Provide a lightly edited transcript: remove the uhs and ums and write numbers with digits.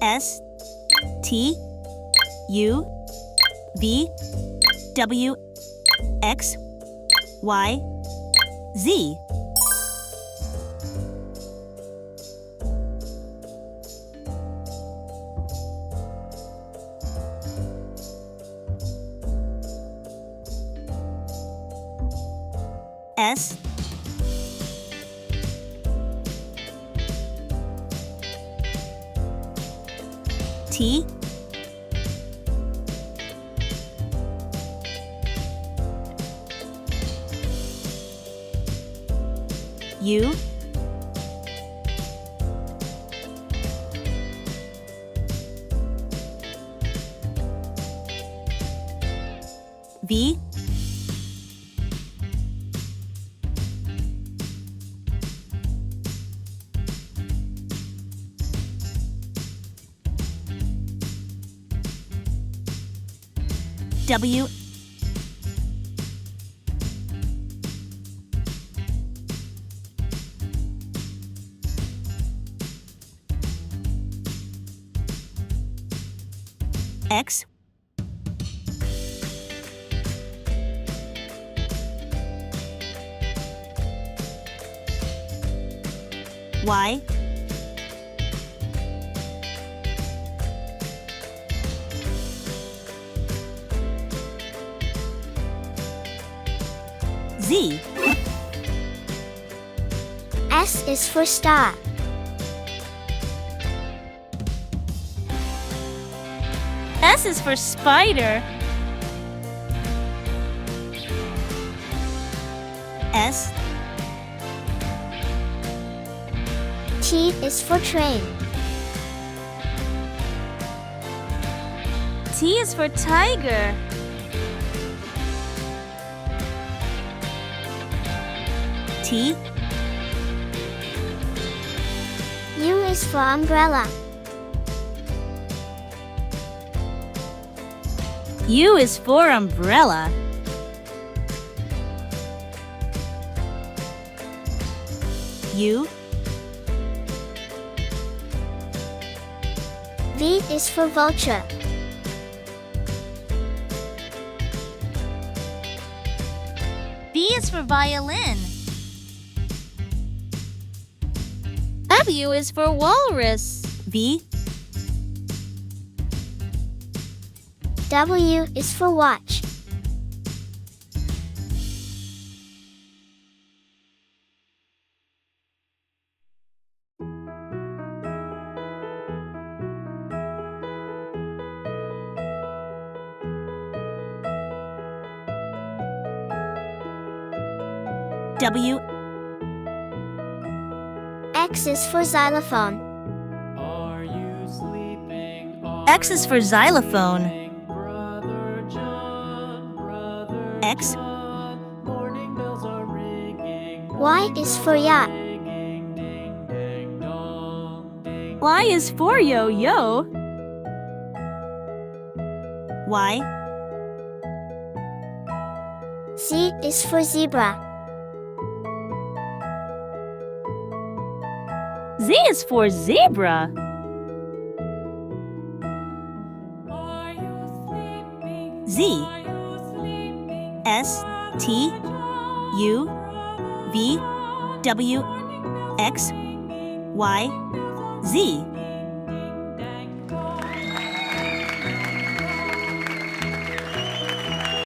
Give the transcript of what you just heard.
S T U V W X Y Z. S T U V W X Y Z. S is for star. S is for spider. S T is for train. T is for tiger. T U is for umbrella. U is for umbrella. U V is for vulture. V is for violin. W is for walrus. V W is for watch. W X is for xylophone. Are you sleeping? X is for xylophone. Brother John, Brother X John, morning bells are ringing. Y is for yacht. Ringing, ding, dang, dong, ding. Y is for yo-yo. Y Z is for zebra. Z is for zebra. Are you sleeping? Z Are you sleeping? S T U V W X Y Z.